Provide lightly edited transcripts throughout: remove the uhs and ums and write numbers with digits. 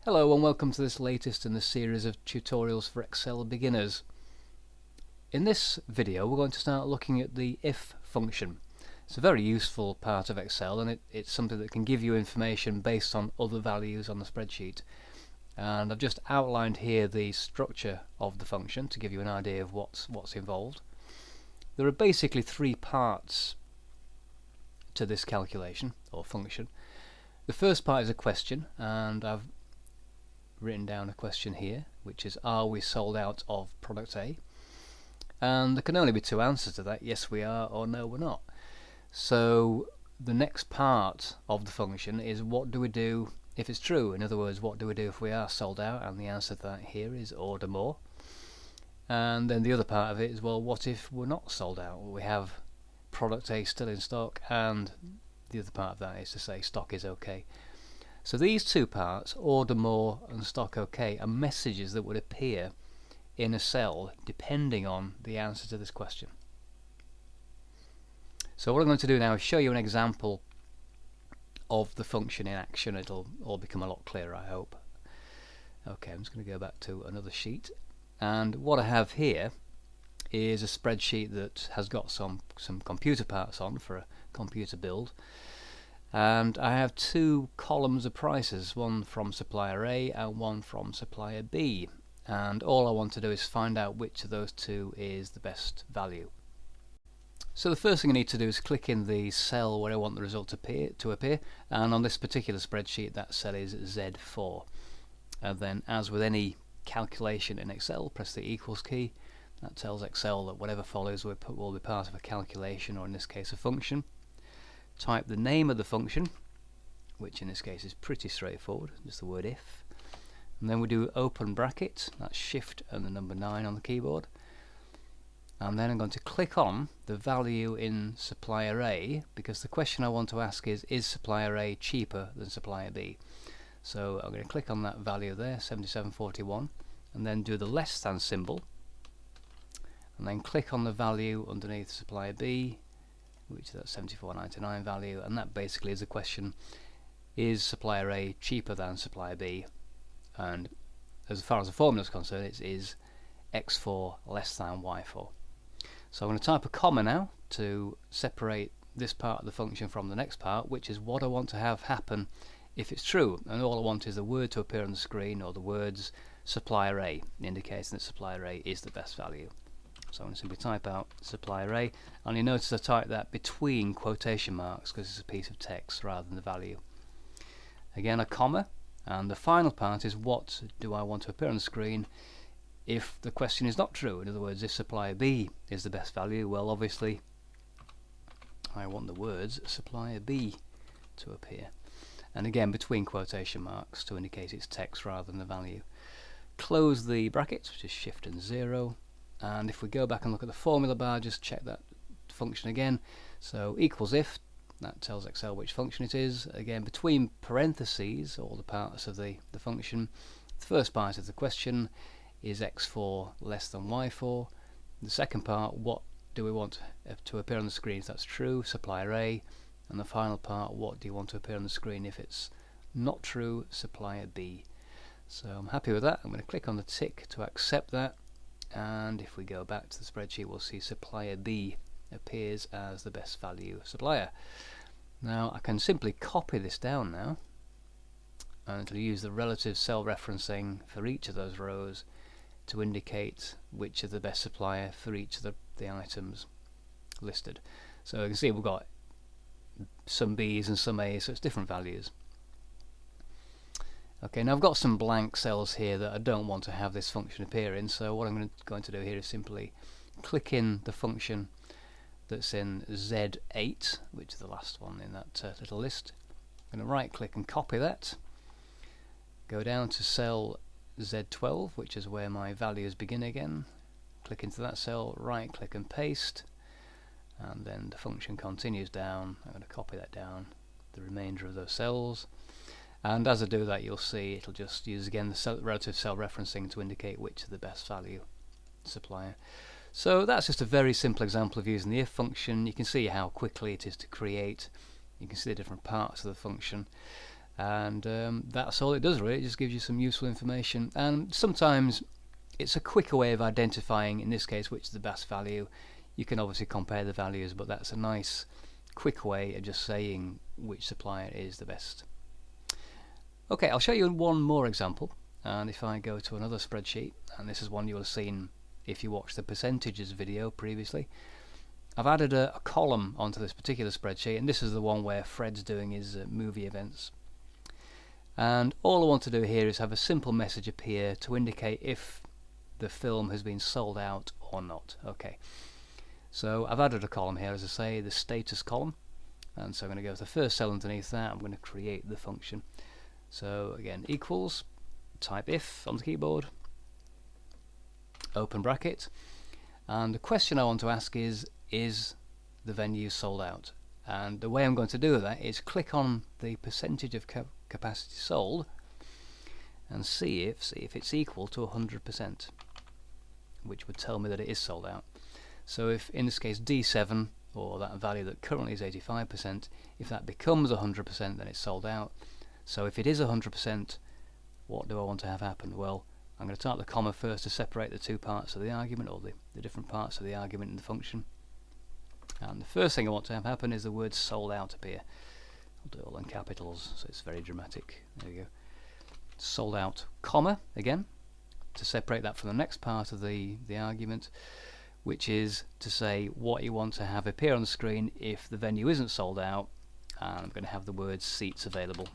Hello and welcome to this latest in the series of tutorials for Excel beginners. In this video we're going to start looking at the if function. It's a very useful part of Excel, and it's something that can give you information based on other values on the spreadsheet. And I've just outlined here the structure of the function to give you an idea of what's involved. There are basically three parts to this calculation or function. The first part is a question, and I've written down a question here, which is, are we sold out of product A? And there can only be two answers to that: yes we are, or no we're not. So the next part of the function is, what do we do if it's true? In other words, what do we do if we are sold out? And the answer to that here is order more. And then the other part of it is, well, what if we're not sold out? We have product A still in stock, and the other part of that is to say stock is okay. So these two parts, order more and stock okay, are messages that would appear in a cell depending on the answer to this question. So what I'm going to do now is show you an example of the function in action. It'll all become a lot clearer, I hope. Okay, I'm just going to go back to another sheet, and what I have here is a spreadsheet that has got some computer parts on for a computer build. And I have two columns of prices, one from supplier A and one from supplier B, and all I want to do is find out which of those two is the best value. So the first thing I need to do is click in the cell where I want the result to appear, and on this particular spreadsheet that cell is Z4. And then, as with any calculation in Excel, press the equals key. That tells Excel that whatever follows will be part of a calculation, or in this case a function. Type the name of the function, which in this case is pretty straightforward, just the word if, and then we do open bracket, that's shift and the number 9 on the keyboard, and then I'm going to click on the value in supplier A, because the question I want to ask is supplier A cheaper than supplier B? So I'm going to click on that value there, 77.41, and then do the less than symbol, and then click on the value underneath supplier B, which is that 74.99 value, and that basically is the question: is supplier A cheaper than supplier B? And as far as the formula is concerned, it is x4 less than y4. So I'm going to type a comma now to separate this part of the function from the next part, which is what I want to have happen if it's true. And all I want is the word to appear on the screen, or the words supplier A, indicating that supplier A is the best value. So I'm going to simply type out supplier A, and you notice I type that between quotation marks because it's a piece of text rather than the value. Again, a comma, and the final part is, what do I want to appear on the screen if the question is not true? In other words, if supplier B is the best value, well, obviously I want the words supplier B to appear, and again between quotation marks to indicate it's text rather than the value. Close the brackets, which is shift and 0. And if we go back and look at the formula bar, just check that function again. So equals if, that tells Excel which function it is. Again, between parentheses, all the parts of the function, the first part of the question is x4 less than y4. The second part, what do we want to appear on the screen if that's true? Supplier A. And the final part, what do you want to appear on the screen if it's not true? Supplier B. So I'm happy with that. I'm going to click on the tick to accept that. And if we go back to the spreadsheet, we'll see supplier B appears as the best value supplier. Now I can simply copy this down now, and it'll use the relative cell referencing for each of those rows to indicate which is the best supplier for each of the items listed. So you can see we've got some B's and some A's, so it's different values. Okay, now I've got some blank cells here that I don't want to have this function appear in, so what I'm going to do here is simply click in the function that's in Z8, which is the last one in that little list. I'm going to right click and copy that, go down to cell Z12, which is where my values begin again, click into that cell, right click and paste, and then the function continues down. I'm going to copy that down the remainder of those cells. And as I do that, you'll see it'll just use again the relative cell referencing to indicate which is the best value supplier. So that's just a very simple example of using the if function. You can see how quickly it is to create. You can see the different parts of the function. And that's all it does really. It just gives you some useful information, and sometimes it's a quicker way of identifying, in this case, which is the best value. You can obviously compare the values, but that's a nice quick way of just saying which supplier is the best. Okay, I'll show you one more example, and if I go to another spreadsheet, and this is one you'll have seen if you watched the percentages video previously. I've added a column onto this particular spreadsheet, and this is the one where Fred's doing his movie events. And all I want to do here is have a simple message appear to indicate if the film has been sold out or not. Okay, so I've added a column here, as I say, the status column, and so I'm going to go to the first cell underneath that. I'm going to create the function. So again, equals, type if on the keyboard, open bracket, and the question I want to ask is the venue sold out? And the way I'm going to do that is click on the percentage of capacity sold and see if it's equal to 100%, which would tell me that it is sold out. So if in this case D7, or that value that currently is 85%, if that becomes 100%, then it's sold out. So if it is 100%, what do I want to have happen? Well, I'm going to type the comma first to separate the two parts of the argument, or the different parts of the argument in the function. And the first thing I want to have happen is the word sold out appear. I'll do it all in capitals so it's very dramatic. There you go. Sold out, comma, again, to separate that from the next part of the argument, which is to say what you want to have appear on the screen if the venue isn't sold out, and I'm going to have the word seats available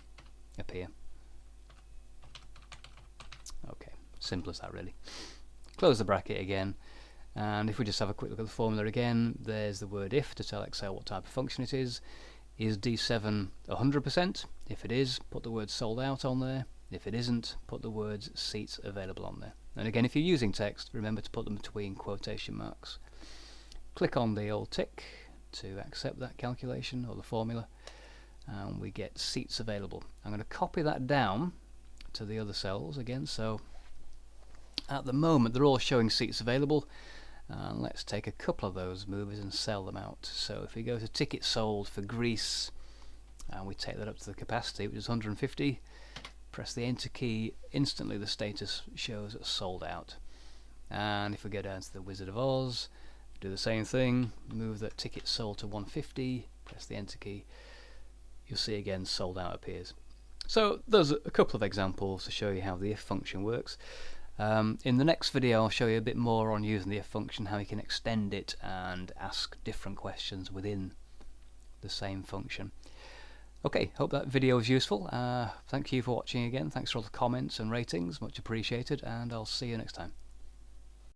appear. Okay, simple as that really. Close the bracket again, and if we just have a quick look at the formula again, there's the word if to tell Excel what type of function it is. Is D7 100%? If it is, put the word sold out on there. If it isn't, put the words seats available on there. And again, if you're using text, remember to put them between quotation marks. Click on the old tick to accept that calculation or the formula, and we get seats available. I'm going to copy that down to the other cells again, so at the moment they're all showing seats available, and let's take a couple of those movies and sell them out. So if we go to tickets sold for Grease and we take that up to the capacity, which is 150, press the enter key, instantly the status shows sold out. And if we go down to the Wizard of Oz, do the same thing, move that ticket sold to 150, press the enter key, you'll see again sold out appears. So there's a couple of examples to show you how the if function works. In the next video I'll show you a bit more on using the if function, how you can extend it and ask different questions within the same function. Okay, hope that video was useful. Thank you for watching again. Thanks for all the comments and ratings, much appreciated, and I'll see you next time.